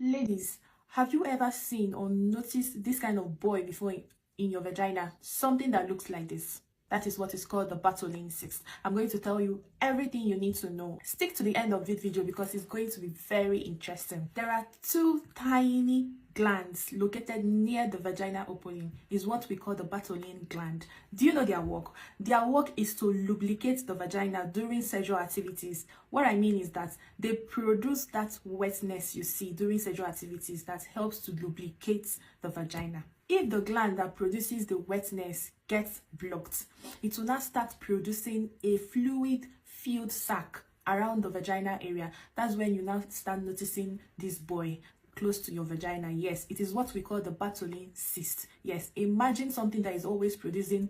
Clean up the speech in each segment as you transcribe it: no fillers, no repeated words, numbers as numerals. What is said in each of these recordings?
Ladies, have you ever seen or noticed this kind of boy before in your vagina? Something that looks like this. That is what is called the Bartholin cyst. I'm going to tell you everything you need to know. Stick to the end of this video because it's going to be very interesting. There are two tiny glands located near the vagina opening. Is what we call the Bartholin gland. Do you know their work? Their work is to lubricate the vagina during sexual activities. What I mean is that they produce that wetness you see during sexual activities that helps to lubricate the vagina. If the gland that produces the wetness gets blocked, it will now start producing a fluid-filled sac around the vagina area. That's when you now start noticing this boy close to your vagina. Yes, it is what we call the Bartholin cyst. Yes, imagine something that is always producing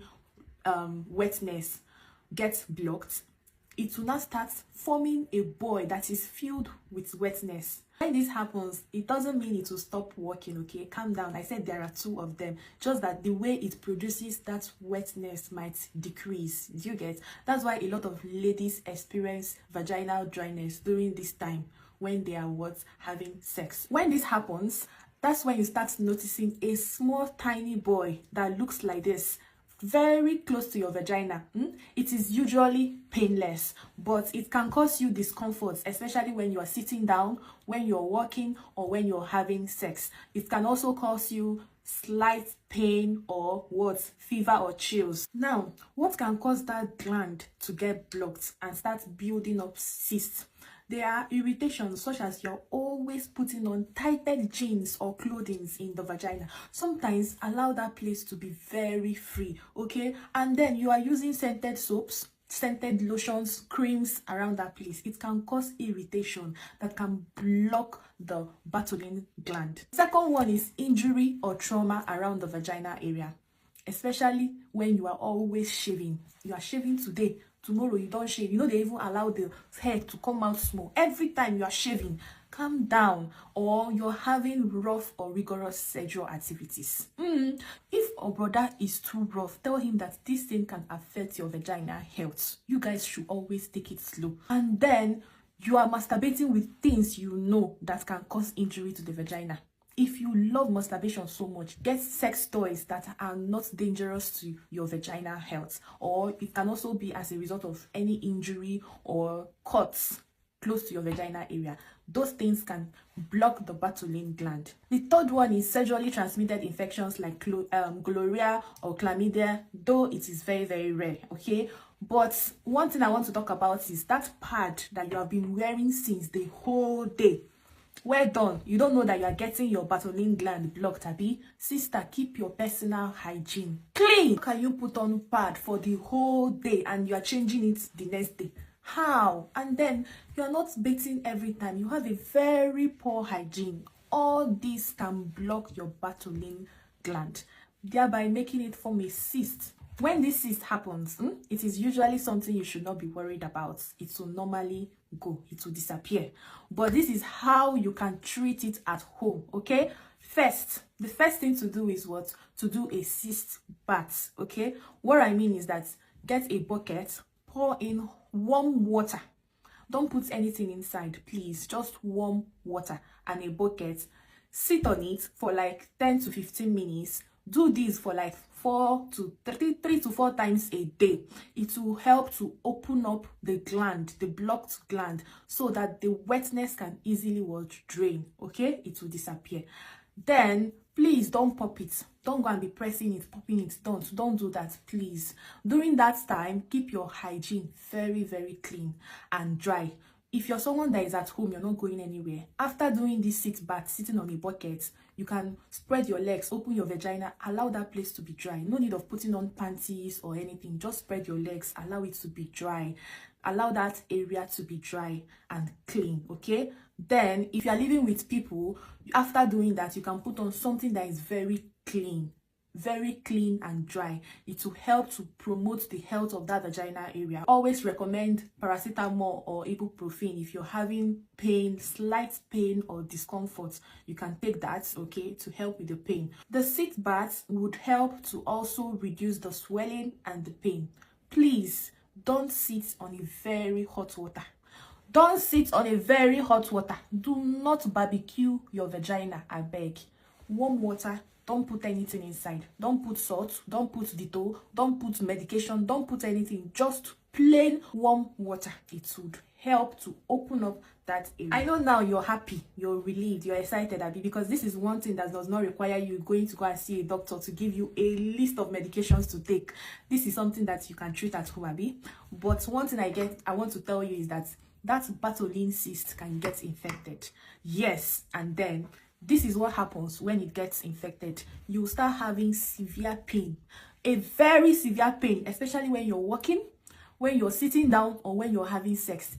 wetness gets blocked. It will now start forming a boy that is filled with wetness. When this happens, it doesn't mean it will stop working, okay? Calm down. I said there are two of them. Just that the way it produces that wetness might decrease. Do you get? That's why a lot of ladies experience vaginal dryness during this time when they are having sex. When this happens, that's when you start noticing a small tiny boy that looks like this, very close to your vagina. It is usually painless, but it can cause you discomfort, especially when you are sitting down, when you're walking, or when you're having sex. It can also cause you slight pain or fever or chills. Now, what can cause that gland to get blocked and start building up cysts? There are irritations such as you're always putting on tighted jeans or clothing in the vagina. Sometimes allow that place to be very free, okay? And then you are using scented soaps, scented lotions, creams around that place. It can cause irritation that can block the Bartholin gland. Second one is injury or trauma around the vagina area, especially when you are always shaving. You are shaving today, tomorrow you don't shave. You know, they even allow the hair to come out small. Every time you are shaving, calm down. Or you're having rough or rigorous sexual activities. If a brother is too rough, tell him that this thing can affect your vagina health. You guys should always take it slow. And then you are masturbating with things you know that can cause injury to the vagina. If you love masturbation so much, get sex toys that are not dangerous to your vaginal health. Or it can also be as a result of any injury or cuts close to your vaginal area. Those things can block the Bartholin gland. The third one is sexually transmitted infections like gonorrhea or chlamydia, though it is very, very rare, okay? But one thing I want to talk about is that pad that you have been wearing since the whole day. Well done. You don't know that you are getting your Bartholin gland blocked, abi? Sister, keep your personal hygiene clean. How can you put on pad for the whole day and you are changing it the next day? How? And then you are not bathing every time. You have a very poor hygiene. All this can block your Bartholin gland, thereby making it form a cyst. When this cyst happens, it is usually something you should not be worried about. It will normally go, it will disappear. But this is how you can treat it at home, okay? The first thing to do is what? To do a cyst bath, okay? What I mean is that get a bucket, pour in warm water. Don't put anything inside, please. Just warm water and a bucket. Sit on it for like 10 to 15 minutes. Do this for like 3 to 4 times a day. It will help to open up the gland, the blocked gland, so that the wetness can easily drain, okay? It will disappear. Then please don't pop it. Don't go and be pressing it, popping it. Don't do that, please. During that time, keep your hygiene very, very clean and dry. If you're someone that is at home, you're not going anywhere. After doing this sit bath, sitting on a bucket, you can spread your legs, open your vagina, allow that place to be dry. No need of putting on panties or anything. Just spread your legs, allow it to be dry. Allow that area to be dry and clean, okay? Then, if you are living with people, after doing that, you can put on something that is very clean and dry. It will help to promote the health of that vaginal area. Always recommend paracetamol or ibuprofen. If you're having pain, slight pain or discomfort, you can take that, okay, to help with the pain. The sit bath would help to also reduce the swelling and the pain. Please don't sit on a very hot water. Don't sit on a very hot water. Do not barbecue your vagina, I beg. Warm water. Don't put anything inside. Don't put salt. Don't put Dettol. Don't put medication. Don't put anything. Just plain warm water. It would help to open up that area. I know now you're happy, you're relieved, you're excited, Abby, because this is one thing that does not require you going to go and see a doctor to give you a list of medications to take. This is something that you can treat at home, Abby. But one thing I want to tell you is that Bartholin cyst can get infected. Yes, and then this is what happens when it gets infected. You start having severe pain, a very severe pain, especially when you're walking, when you're sitting down, or when you're having sex.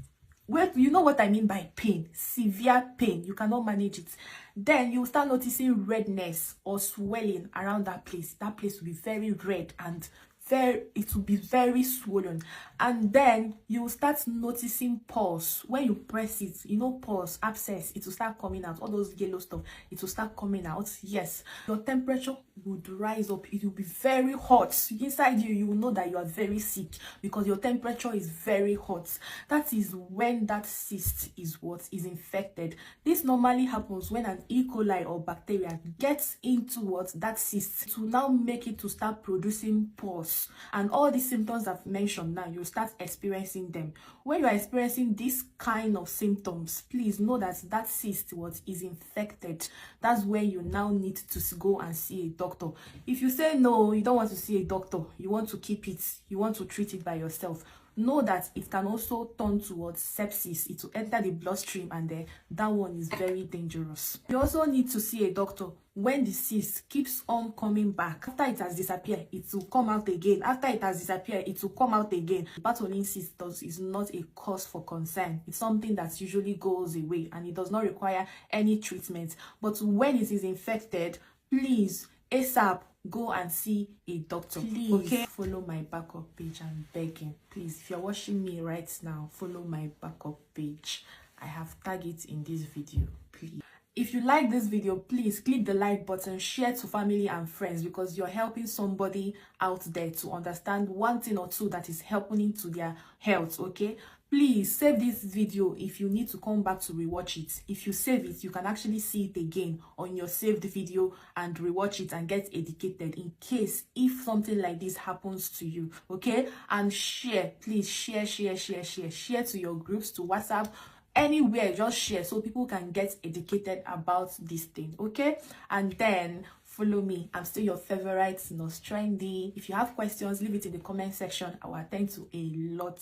Well, you know what I mean by pain, severe pain. You cannot manage it. Then you start noticing redness or swelling around that place. That place will be very red and it will be very swollen. And then you will start noticing pus. When you press it, you know, pus, abscess, it will start coming out. All those yellow stuff, it will start coming out. Yes, your temperature would rise up. It will be very hot. Inside you, you will know that you are very sick because your temperature is very hot. That is when that cyst is infected. This normally happens when an E. coli or bacteria gets into that cyst to now make it to start producing pus. And all these symptoms I've mentioned now, you start experiencing them. When you are experiencing this kind of symptoms, please know that cyst is infected. That's when you now need to go and see a doctor. If you say no, you don't want to see a doctor, you want to keep it, you want to treat it by yourself, know that it can also turn towards sepsis. It will enter the bloodstream, and that one is very dangerous. You also need to see a doctor when the cyst keeps on coming back. After it has disappeared, it will come out again. After it has disappeared, it will come out again. Bartholin cyst is not a cause for concern. It's something that usually goes away and it does not require any treatment. But when it is infected, please, ASAP, go and see a doctor. Please, okay? Follow my backup page. I'm begging. Please, if you're watching me right now, follow my backup page. I have tagged it in this video. Please. If you like this video, please click the like button, share to family and friends, because you're helping somebody out there to understand one thing or two that is happening to their health, okay? Please save this video if you need to come back to rewatch it. If you save it, you can actually see it again on your saved video and rewatch it and get educated in case if something like this happens to you, okay? And share, please share to your groups, to WhatsApp, anywhere. Just share so people can get educated about this thing, okay? And then follow me. I'm still your favorite nurse trendy. If you have questions, leave it in the comment section. I will attend to a lot.